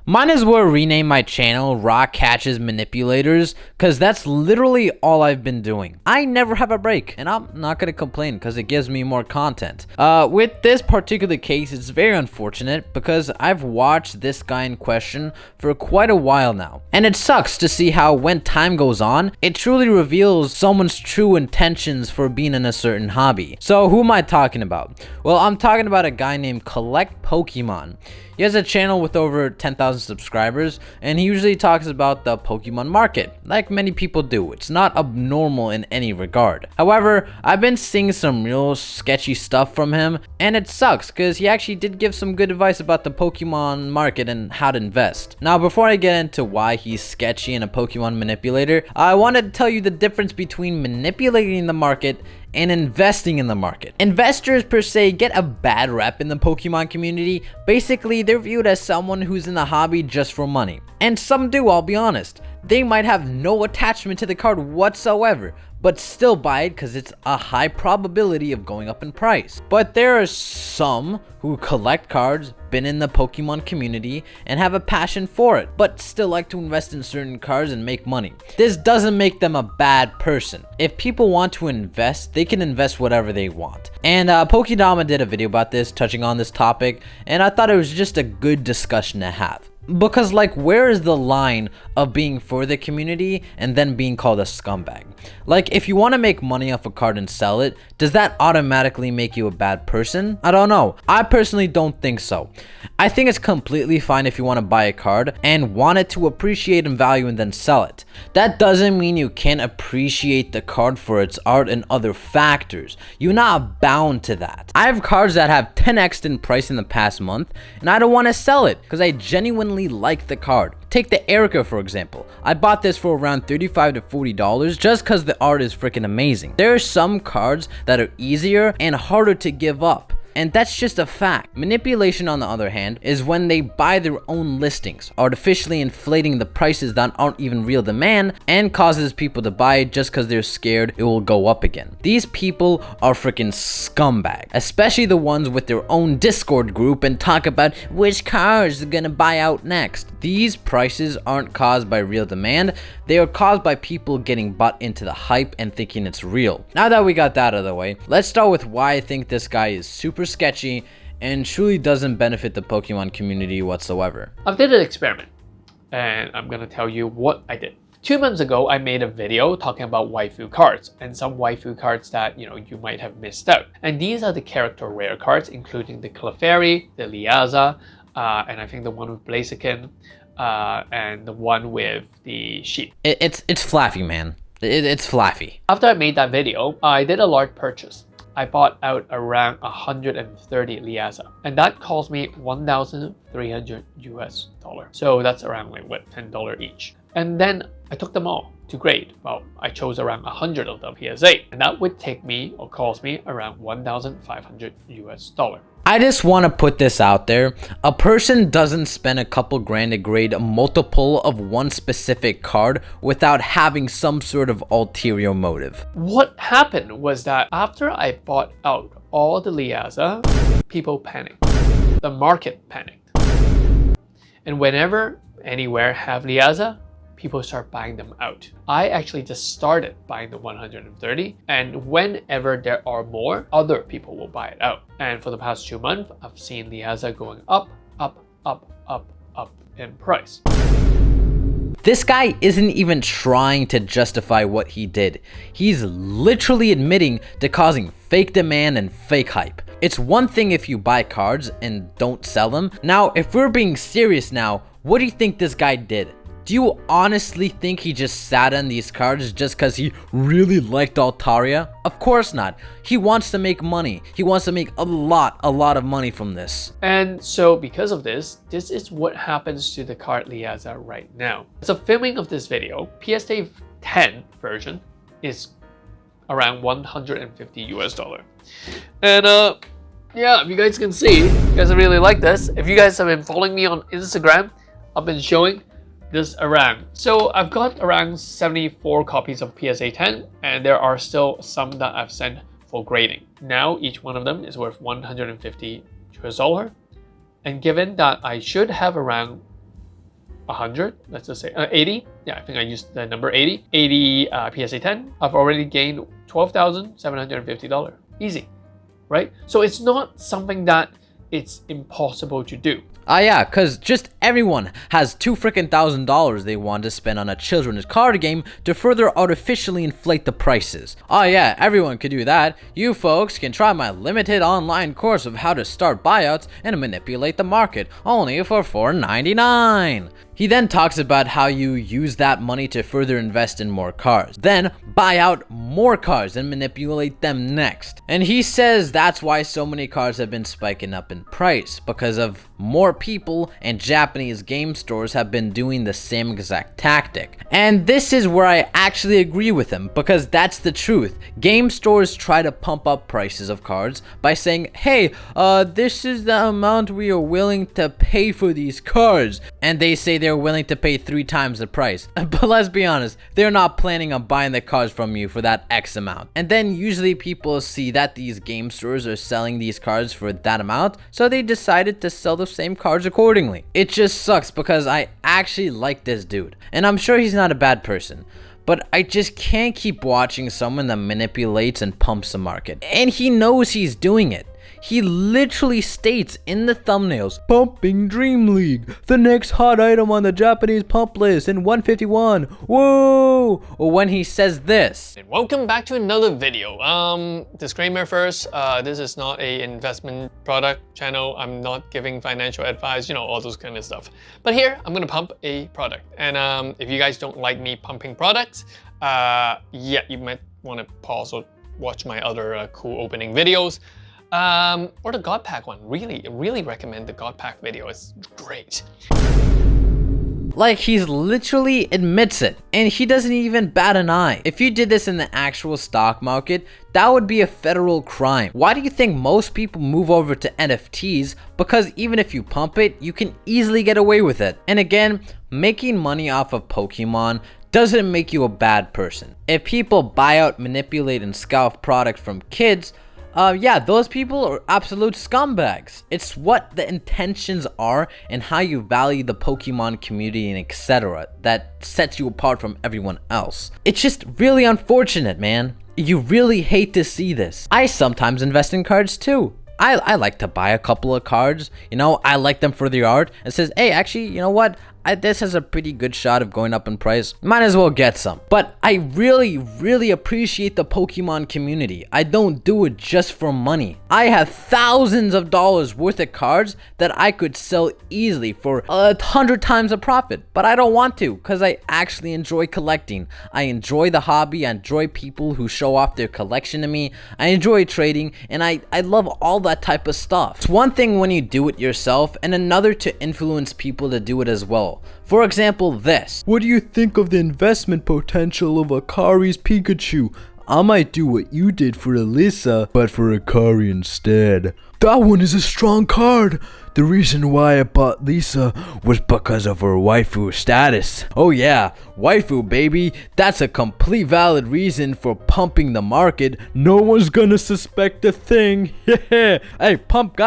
Might as well rename my channel Rock Catches Manipulators, cause that's literally all I've been doing. I never have a break, and I'm not gonna complain cause it gives me more content. With this particular case, it's very unfortunate because I've watched this guy in question for quite a while now. And it sucks to see how when time goes on, it truly reveals someone's true intentions for being in a certain hobby. So who am I talking about? Well, I'm talking about a guy named Collect Pokemon. He has a channel with over 10,000 subscribers, and he usually talks about the Pokemon market, like many people do. It's not abnormal in any regard. However, I've been seeing some real sketchy stuff from him, and it sucks because he actually did give some good advice about the Pokemon market and how to invest. Now, before I get into why he's sketchy and a Pokemon manipulator, I wanted to tell you the difference between manipulating the market and investing in the market. Investors per se get a bad rep in the Pokemon community. Basically, they're viewed as someone who's in the hobby just for money. And some do, I'll be honest. They might have no attachment to the card whatsoever, but still buy it because it's a high probability of going up in price. But there are some who collect cards, been in the Pokemon community, and have a passion for it, but still like to invest in certain cards and make money. This doesn't make them a bad person. If people want to invest, they can invest whatever they want. And Pokedama did a video about this, touching on this topic, and I thought it was just a good discussion to have. Because like, where is the line of being for the community and then being called a scumbag? Like, if you want to make money off a card and sell it, does that automatically make you a bad person? I don't know. I personally don't think so. I think it's completely fine if you want to buy a card and want it to appreciate in value and then sell it. That doesn't mean you can't appreciate the card for its art and other factors. You're not bound to that. I have cards that have 10x'd in price in the past month, and I don't want to sell it because I genuinely like the card. Take the Erica for example. I bought this for around $35 to $40 just because the art is freaking amazing. There are some cards that are easier and harder to give up, and that's just a fact. Manipulation, on the other hand, is when they buy their own listings, artificially inflating the prices that aren't even real demand, and causes people to buy it just because they're scared it will go up again. These people are freaking scumbag, especially the ones with their own Discord group and talk about which cars are gonna buy out next. These prices aren't caused by real demand, they are caused by people getting bought into the hype and thinking it's real. Now that we got that out of the way, let's start with why I think this guy is super sketchy and truly doesn't benefit the Pokemon community whatsoever. I did an experiment, and I'm gonna tell you what I did. 2 months ago, I made a video talking about waifu cards and some waifu cards that you might have missed out. And these are the character rare cards, including the Clefairy, the Liaza, and I think the one with Blaziken, and the one with the sheep. It's flaffy, man. It's flaffy. After I made that video, I did a large purchase. I bought out around 130 Liaza, and that cost me $1,300 US. So that's around like what, $10 each. And then I took them all to grade. Well, I chose around 100 of them PSA, and that would take me or cost me around $1,500 US. I just want to put this out there. A person doesn't spend a couple grand to grade a multiple of one specific card without having some sort of ulterior motive. What happened was that after I bought out all the Liaza, people panicked. The market panicked. And whenever, anywhere have Liaza, people start buying them out. I actually just started buying the 130, and whenever there are more, other people will buy it out. And for the past 2 months, I've seen Liaza going up, up, up, up, up in price. This guy isn't even trying to justify what he did. He's literally admitting to causing fake demand and fake hype. It's one thing if you buy cards and don't sell them. Now, if we're being serious now, what do you think this guy did? Do you honestly think he just sat on these cards just because he really liked Altaria? Of course not. He wants to make money. He wants to make a lot of money from this. And so because of this is what happens to the card Liaza right now. So filming of this video, PSA 10 version is around $150 US. And yeah, if you guys can see, you guys really like this. If you guys have been following me on Instagram, I've been showing this around. So I've got around 74 copies of PSA 10, and there are still some that I've sent for grading. Now each one of them is worth $150 US. And given that I should have around 100, let's just say 80. Yeah, I think I used the number 80. 80 PSA 10. I've already gained $12,750. Easy, right? So it's not something that it's impossible to do. Yeah, cause just everyone has $2,000 they want to spend on a children's card game to further artificially inflate the prices. Yeah, everyone could do that. You folks can try my limited online course of how to start buyouts and manipulate the market, only for $4.99. He then talks about how you use that money to further invest in more cars, then buy out more cars and manipulate them next. And he says that's why so many cars have been spiking up in price, because of more people and Japanese game stores have been doing the same exact tactic. And this is where I actually agree with him, because that's the truth. Game stores try to pump up prices of cards by saying, hey, this is the amount we are willing to pay for these cards. And they say they're willing to pay 3 times the price. But let's be honest, they're not planning on buying the cards from you for that X amount. And then usually people see that these game stores are selling these cards for that amount, so they decided to sell the same cards accordingly. It just sucks because I actually like this dude, and I'm sure he's not a bad person. But I just can't keep watching someone that manipulates and pumps the market. And he knows he's doing it. He literally states in the thumbnails, "Pumping Dream League, the next hot item on the Japanese pump list in 151. Whoa!" Or when he says this. And welcome back to another video. Disclaimer first, this is not a investment product channel. I'm not giving financial advice, you know, all those kind of stuff. But here, I'm gonna pump a product. And if you guys don't like me pumping products, yeah, you might wanna pause or watch my other cool opening videos. Or the God Pack one. Really recommend the God Pack video. It's great. Like, he's literally admits it, and he doesn't even bat an eye. If you did this in the actual stock market, that would be a federal crime. Why do you think most people move over to NFTs? Because even if you pump it, you can easily get away with it. And again, making money off of Pokemon doesn't make you a bad person. If people buy out, manipulate, and scalp product from kids, yeah, those people are absolute scumbags. It's what the intentions are and how you value the Pokemon community and etc. that sets you apart from everyone else. It's just really unfortunate, man. You really hate to see this. I sometimes invest in cards too. I like to buy a couple of cards, you know, I like them for the art. It says, hey, actually, you know what? This has a pretty good shot of going up in price. Might as well get some. But I really appreciate the Pokemon community. I don't do it just for money. I have thousands of dollars worth of cards that I could sell easily for 100 times a profit. But I don't want to, because I actually enjoy collecting. I enjoy the hobby. I enjoy people who show off their collection to me. I enjoy trading, and I love all that type of stuff. It's one thing when you do it yourself, and another to influence people to do it as well. For example, this. What do you think of the investment potential of Akari's Pikachu? I might do what you did for Alyssa, but for Akari instead. That one is a strong card. The reason why I bought Lisa was because of her waifu status. Oh yeah, waifu baby. That's a complete valid reason for pumping the market. No one's gonna suspect a thing. Hey, pump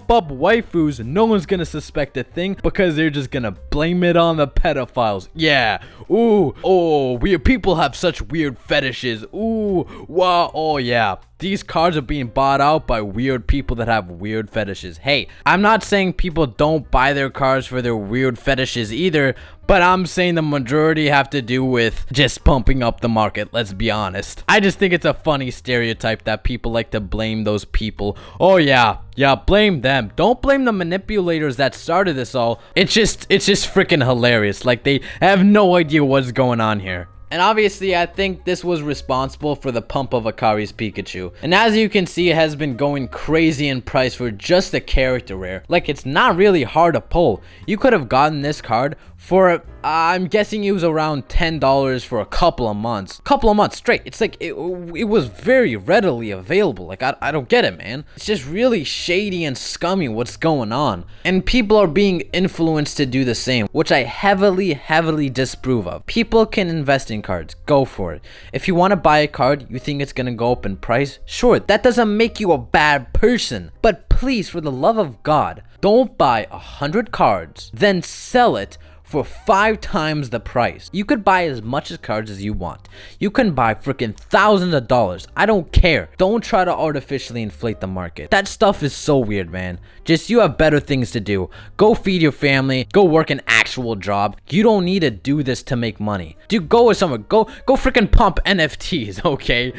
up waifus, no one's gonna suspect a thing because they're just gonna blame it on the pedophiles. Yeah. Ooh. Oh, weird people have such weird fetishes. Ooh. Wow. Oh yeah. These cards are being bought out by weird people that have weird fetishes. Hey, I'm not saying people don't buy their cards for their weird fetishes either, but I'm saying the majority have to do with just pumping up the market, let's be honest. I just think it's a funny stereotype that people like to blame those people. Oh yeah, blame them. Don't blame the manipulators that started this all. It's just freaking hilarious. Like, they have no idea what's going on here. And obviously, I think this was responsible for the pump of Akari's Pikachu. And as you can see, it has been going crazy in price for just a character rare. Like, it's not really hard to pull. You could have gotten this card for, I'm guessing it was around $10 for a couple of months. Couple of months straight. It's like, it was very readily available. Like, I don't get it, man. It's just really shady and scummy what's going on. And people are being influenced to do the same, which I heavily disapprove of. People can invest in cards, go for it. If you want to buy a card, you think it's gonna go up in price, sure, that doesn't make you a bad person. But please, for the love of God, don't buy 100 cards, then sell it for 5 times the price. You could buy as much as cards as you want. You can buy freaking thousands of dollars. I don't care. Don't try to artificially inflate the market. That stuff is so weird, man. Just you have better things to do. Go feed your family. Go work an actual job. You don't need to do this to make money. Dude, go with someone. Go freaking pump NFTs, okay?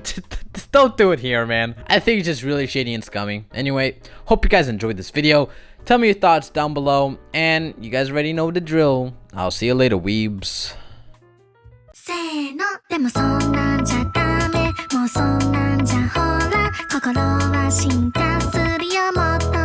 Just don't do it here, man. I think it's just really shady and scummy. Anyway, hope you guys enjoyed this video. Tell me your thoughts down below, and you guys already know the drill. I'll see you later, weebs. せーのでもそんなんじゃダメもうそんなんじゃほら心は進化するよもっと